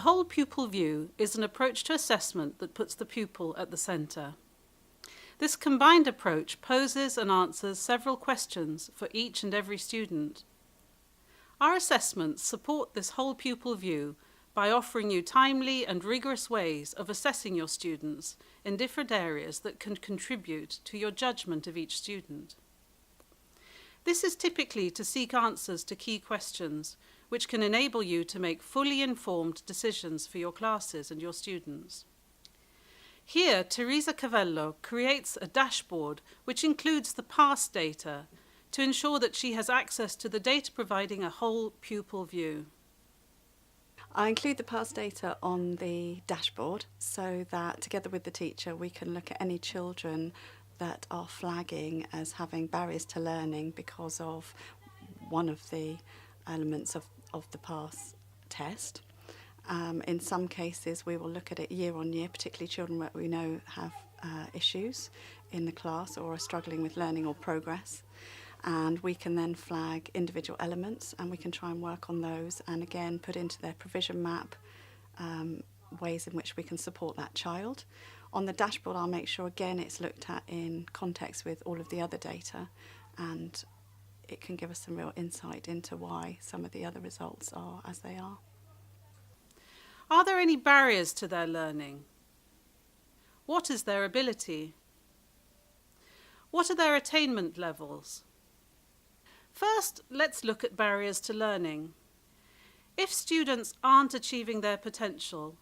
whole pupil view is an approach to assessment that puts the pupil at the centre. This combined approach poses and answers several questions for each and every student. Our assessments support this whole pupil view by offering you timely and rigorous ways of assessing your students in different areas that can contribute to your judgment of each student. This is typically to seek answers to key questions, which can enable you to make fully informed decisions for your classes and your students. Here, Teresa Cavello creates a dashboard which includes the past data to ensure that she has access to the data providing a whole pupil view. I include the past data on the dashboard so that together with the teacher we can look at any children that are flagging as having barriers to learning because of one of the elements of the PASS test. In some cases we will look at it year on year, particularly children that we know have issues in the class or are struggling with learning or progress. And we can then flag individual elements and we can try and work on those and again put into their provision map ways in which we can support that child. On the dashboard I'll make sure again it's looked at in context with all of the other data and it can give us some real insight into why some of the other results are as they are. Are there any barriers to their learning? What is their ability? What are their attainment levels? First, let's look at barriers to learning. If students aren't achieving their potential,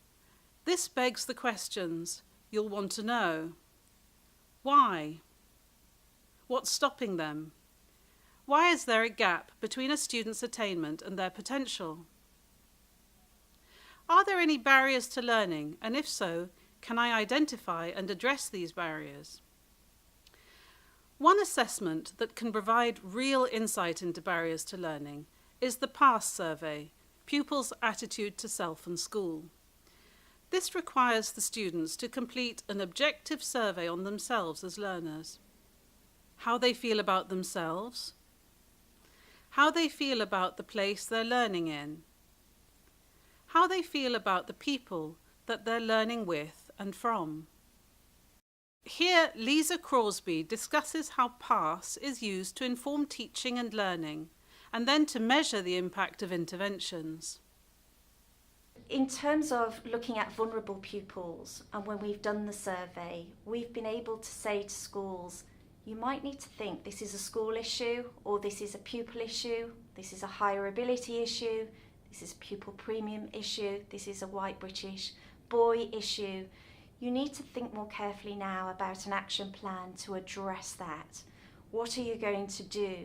this begs the questions you'll want to know. Why? What's stopping them? Why is there a gap between a student's attainment and their potential? Are there any barriers to learning, and if so, can I identify and address these barriers? One assessment that can provide real insight into barriers to learning is the PASS survey, Pupils' Attitude to Self and School. This requires the students to complete an objective survey on themselves as learners. How they feel about themselves, how they feel about the place they're learning in, how they feel about the people that they're learning with and from. Here, Lisa Crosby discusses how PASS is used to inform teaching and learning, and then to measure the impact of interventions. In terms of looking at vulnerable pupils, and when we've done the survey, we've been able to say to schools, you might need to think this is a school issue, or this is a pupil issue, this is a higher ability issue, this is a pupil premium issue, this is a white British boy issue. You need to think more carefully now about an action plan to address that. What are you going to do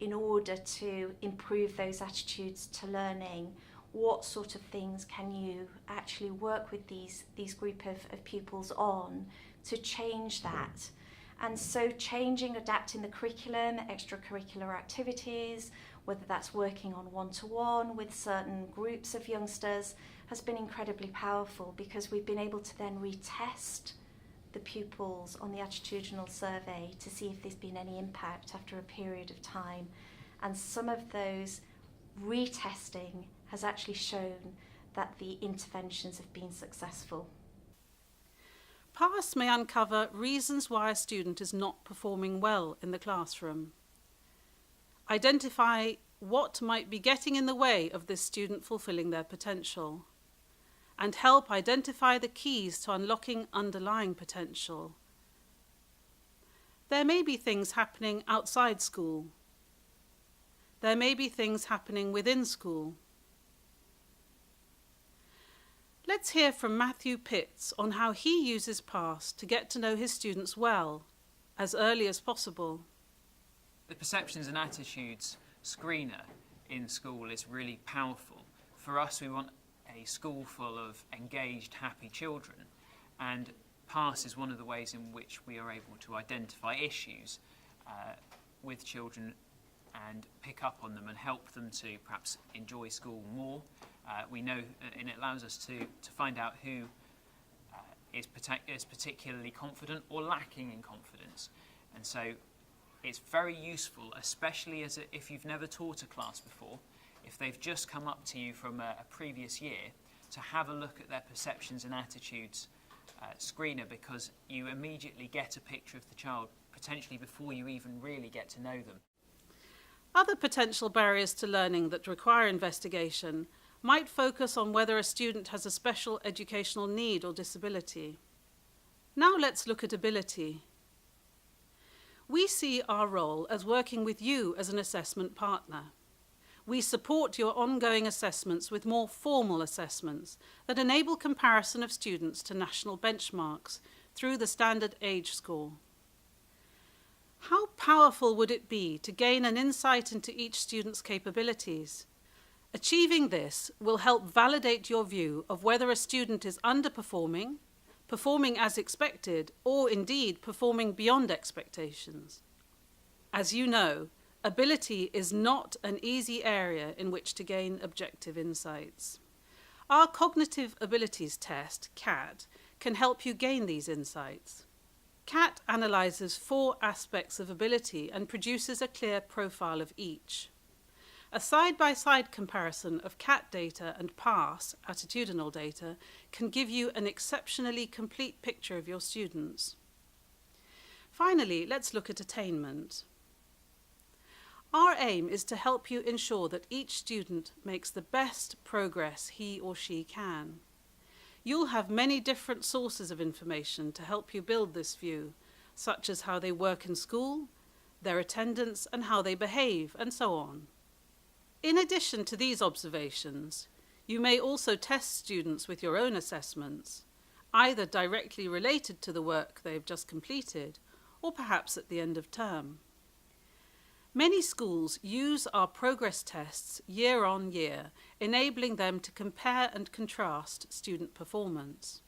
in order to improve those attitudes to learning? What sort of things can you actually work with these group of pupils on to change that? And so changing, adapting the curriculum, extracurricular activities, whether that's working on one-to-one with certain groups of youngsters, has been incredibly powerful because we've been able to then retest the pupils on the attitudinal survey to see if there's been any impact after a period of time. And some of those retesting has actually shown that the interventions have been successful. PASS may uncover reasons why a student is not performing well in the classroom. Identify what might be getting in the way of this student fulfilling their potential, and help identify the keys to unlocking underlying potential. There may be things happening outside school. There may be things happening within school. Let's hear from Matthew Pitts on how he uses PASS to get to know his students well, as early as possible. The perceptions and attitudes screener in school is really powerful. For us, we want a school full of engaged, happy children, and PASS is one of the ways in which we are able to identify issues with children and pick up on them and help them to perhaps enjoy school more. We know, and it allows us to find out who is particularly confident or lacking in confidence. And so it's very useful, especially if you've never taught a class before, if they've just come up to you from a previous year, to have a look at their perceptions and attitudes screener, because you immediately get a picture of the child, potentially before you even really get to know them. Other potential barriers to learning that require investigation might focus on whether a student has a special educational need or disability. Now let's look at ability. We see our role as working with you as an assessment partner. We support your ongoing assessments with more formal assessments that enable comparison of students to national benchmarks through the standard age score. How powerful would it be to gain an insight into each student's capabilities? Achieving this will help validate your view of whether a student is underperforming, performing as expected, or indeed performing beyond expectations. As you know, ability is not an easy area in which to gain objective insights. Our Cognitive Abilities Test, CAT, can help you gain these insights. CAT analyses 4 aspects of ability and produces a clear profile of each. A side-by-side comparison of CAT data and PASS, attitudinal data, can give you an exceptionally complete picture of your students. Finally, let's look at attainment. Our aim is to help you ensure that each student makes the best progress he or she can. You'll have many different sources of information to help you build this view, such as how they work in school, their attendance and how they behave, and so on. In addition to these observations, you may also test students with your own assessments, either directly related to the work they've just completed, or perhaps at the end of term. Many schools use our progress tests year on year, enabling them to compare and contrast student performance.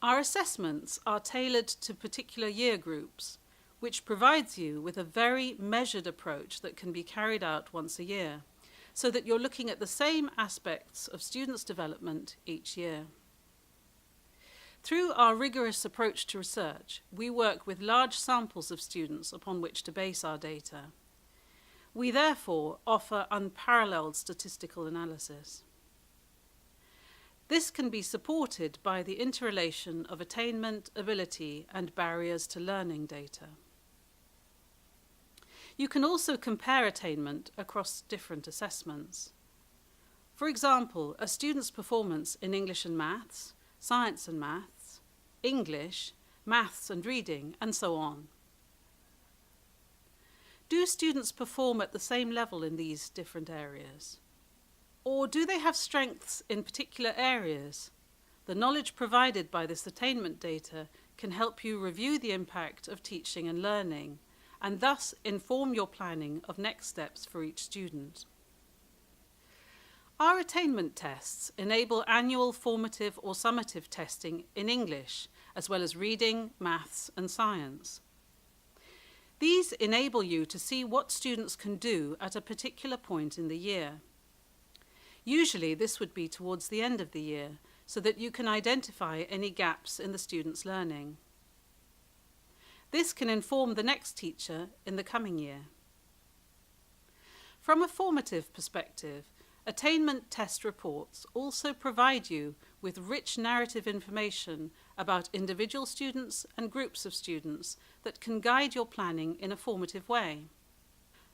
Our assessments are tailored to particular year groups, which provides you with a very measured approach that can be carried out once a year, so that you're looking at the same aspects of students' development each year. Through our rigorous approach to research, we work with large samples of students upon which to base our data. We therefore offer unparalleled statistical analysis. This can be supported by the interrelation of attainment, ability, and barriers to learning data. You can also compare attainment across different assessments. For example, a student's performance in English and Maths, Science and Maths, English, Maths and Reading, and so on. Do students perform at the same level in these different areas? Or do they have strengths in particular areas? The knowledge provided by this attainment data can help you review the impact of teaching and learning, and thus inform your planning of next steps for each student. Our attainment tests enable annual formative or summative testing in English, as well as reading, maths, and science. These enable you to see what students can do at a particular point in the year. Usually this would be towards the end of the year, so that you can identify any gaps in the student's learning. This can inform the next teacher in the coming year. From a formative perspective, attainment test reports also provide you with rich narrative information about individual students and groups of students that can guide your planning in a formative way.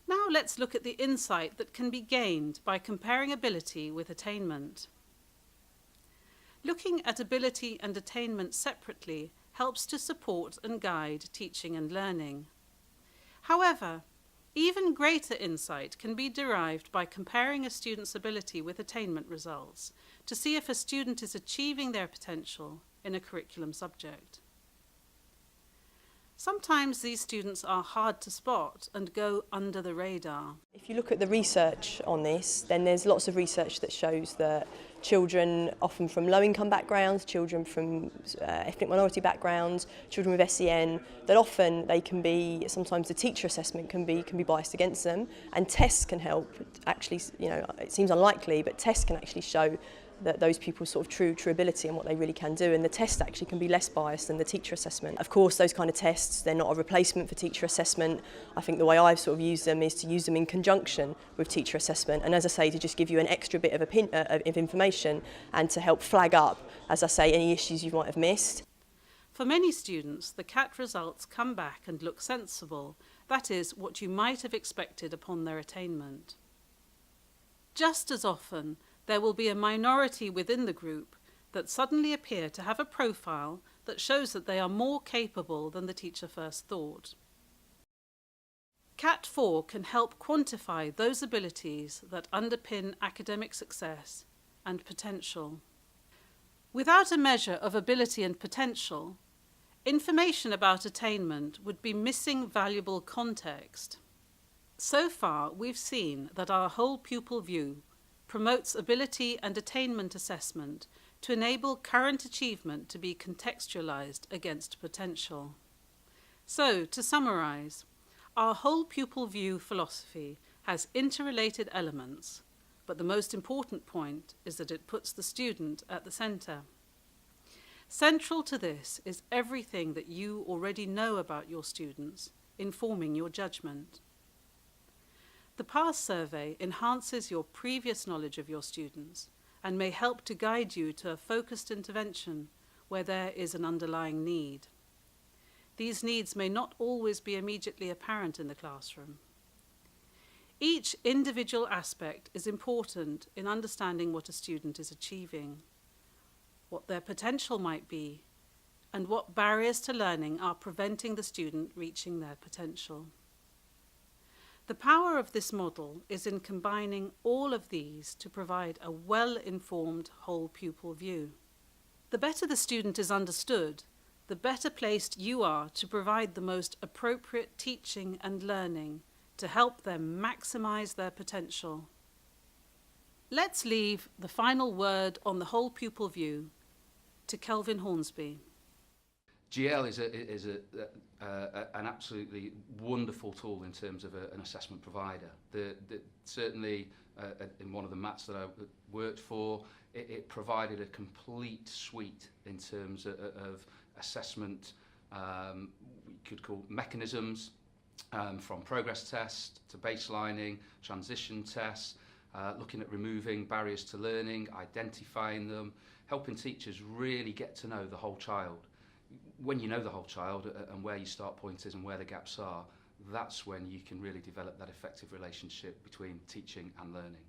Now let's look at the insight that can be gained by comparing ability with attainment. Looking at ability and attainment separately helps to support and guide teaching and learning. However, even greater insight can be derived by comparing a student's ability with attainment results to see if a student is achieving their potential in a curriculum subject. Sometimes these students are hard to spot and go under the radar. If you look at the research on this, then there's lots of research that shows that children often from low-income backgrounds, children from ethnic minority backgrounds, children with SEN, that often they can be, sometimes the teacher assessment can be biased against them, and tests can help. Actually, you know, it seems unlikely, but tests can actually show those people's sort of true ability and what they really can do, and the test actually can be less biased than the teacher assessment. Of course, those kind of tests, they're not a replacement for teacher assessment. I think the way I've sort of used them is to use them in conjunction with teacher assessment, and as I say, to just give you an extra bit of information and to help flag up, as I say, any issues you might have missed. For many students, the CAT results come back and look sensible, that is, what you might have expected upon their attainment. Just as often, there will be a minority within the group that suddenly appear to have a profile that shows that they are more capable than the teacher first thought. CAT 4 can help quantify those abilities that underpin academic success and potential. Without a measure of ability and potential, information about attainment would be missing valuable context. So far, we've seen that our whole pupil view promotes ability and attainment assessment to enable current achievement to be contextualised against potential. So, to summarise, our whole pupil view philosophy has interrelated elements, but the most important point is that it puts the student at the centre. Central to this is everything that you already know about your students, informing your judgment. The PASS survey enhances your previous knowledge of your students and may help to guide you to a focused intervention where there is an underlying need. These needs may not always be immediately apparent in the classroom. Each individual aspect is important in understanding what a student is achieving, what their potential might be, and what barriers to learning are preventing the student reaching their potential. The power of this model is in combining all of these to provide a well-informed whole pupil view. The better the student is understood, the better placed you are to provide the most appropriate teaching and learning to help them maximise their potential. Let's leave the final word on the whole pupil view to Kelvin Hornsby. GL is an absolutely wonderful tool in terms of an assessment provider. Certainly, in one of the MATs that I worked for, it provided a complete suite in terms of assessment, we could call mechanisms, from progress tests to baselining, transition tests, looking at removing barriers to learning, identifying them, helping teachers really get to know the whole child. When you know the whole child and where your start point is and where the gaps are, that's when you can really develop that effective relationship between teaching and learning.